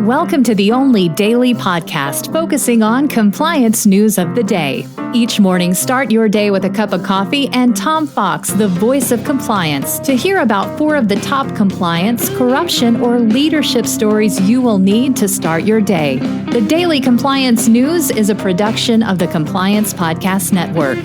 Welcome to the only daily podcast focusing on compliance news of the day. Each morning, start your day with a cup of coffee and Tom Fox, the voice of compliance, to hear about 4 of the top compliance, corruption, or leadership stories you will need to start your day. The Daily Compliance News is a production of the Compliance Podcast Network.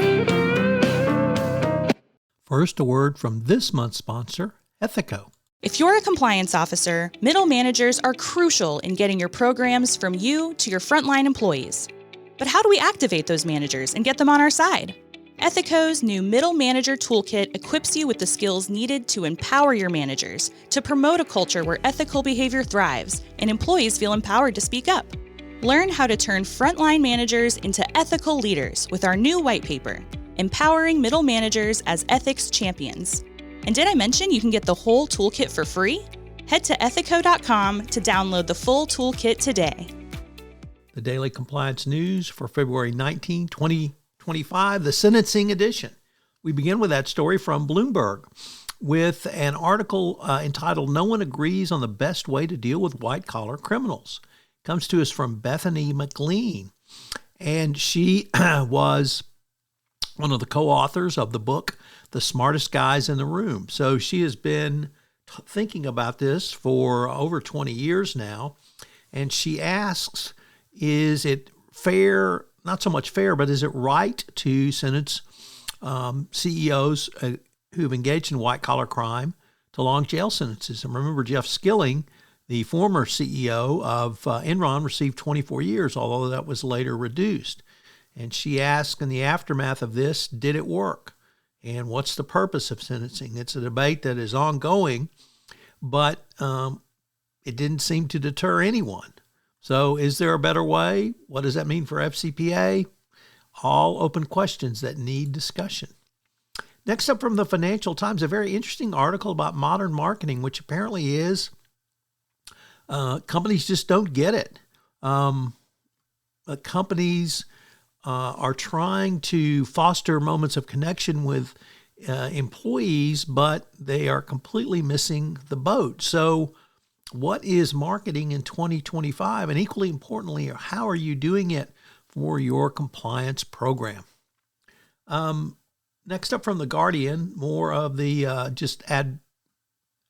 First, a word from this month's sponsor, Ethico. If you're a compliance officer, middle managers are crucial in getting your programs from you to your frontline employees. But how do we activate those managers and get them on our side? Ethico's new Middle Manager Toolkit equips you with the skills needed to empower your managers, to promote a culture where ethical behavior thrives and employees feel empowered to speak up. Learn how to turn frontline managers into ethical leaders with our new white paper, Empowering Middle Managers as Ethics Champions. And did I mention you can get the whole toolkit for free? Head to ethico.com to download the full toolkit today. The Daily Compliance News for February 19, 2025, the sentencing edition. We begin with that story from Bloomberg with an article entitled, "No One Agrees on the Best Way to Deal with White-Collar Criminals." Comes to us from Bethany McLean, and she was one of the co-authors of the book, The Smartest Guys in the Room. So she has been thinking about this for over 20 years now. And she asks, is it fair, not so much fair, but is it right to sentence CEOs who've engaged in white-collar crime to long jail sentences? And remember, Jeff Skilling, the former CEO of Enron, received 24 years, although that was later reduced. And she asked, in the aftermath of this, did it work? And what's the purpose of sentencing? It's a debate that is ongoing, but it didn't seem to deter anyone. So is there a better way? What does that mean for FCPA? All open questions that need discussion. Next up from the Financial Times, a very interesting article about modern marketing, which apparently is companies just don't get it. Companies are trying to foster moments of connection with employees, but they are completely missing the boat. So what is marketing in 2025? And equally importantly, how are you doing it for your compliance program? Next up from The Guardian, more of the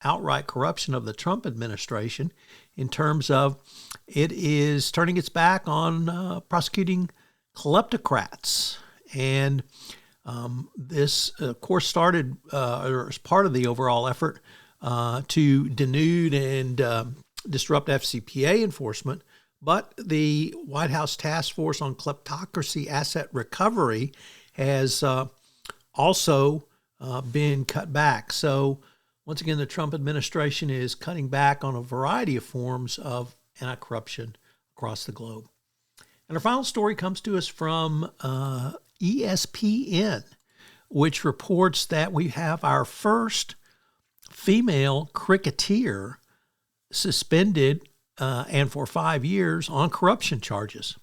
outright corruption of the Trump administration in terms of it is turning its back on prosecuting Kleptocrats. And this, of course, started as part of the overall effort to denude and disrupt FCPA enforcement. But the White House Task Force on Kleptocracy Asset Recovery has also been cut back. So once again, the Trump administration is cutting back on a variety of forms of anti-corruption across the globe. And our final story comes to us from ESPN, which reports that we have our first female cricketer suspended and for 5 years on corruption charges.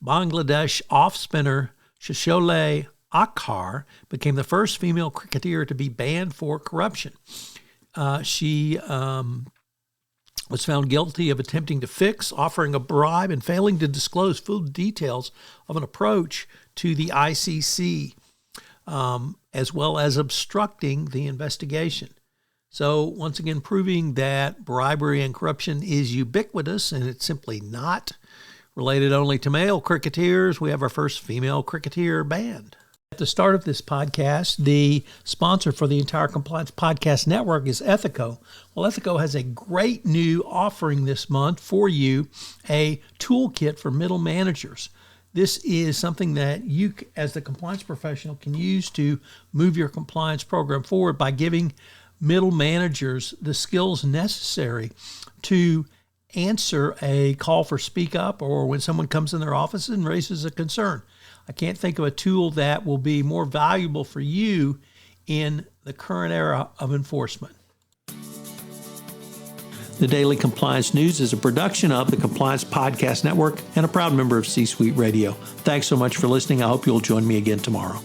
Bangladesh off-spinner Shashole Akhar became the first female cricketer to be banned for corruption. She was found guilty of attempting to fix, offering a bribe, and failing to disclose full details of an approach to the ICC, as well as obstructing the investigation. So once again, proving that bribery and corruption is ubiquitous, and it's simply not related only to male cricketers. We have our first female cricketer banned. At the start of this podcast, the sponsor for the entire Compliance Podcast Network is Ethico. Well, Ethico has a great new offering this month for you, a toolkit for middle managers. This is something that you, as the compliance professional, can use to move your compliance program forward by giving middle managers the skills necessary to answer a call for speak up or when someone comes in their office and raises a concern. I can't think of a tool that will be more valuable for you in the current era of enforcement. The Daily Compliance News is a production of the Compliance Podcast Network and a proud member of C-Suite Radio. Thanks so much for listening. I hope you'll join me again tomorrow.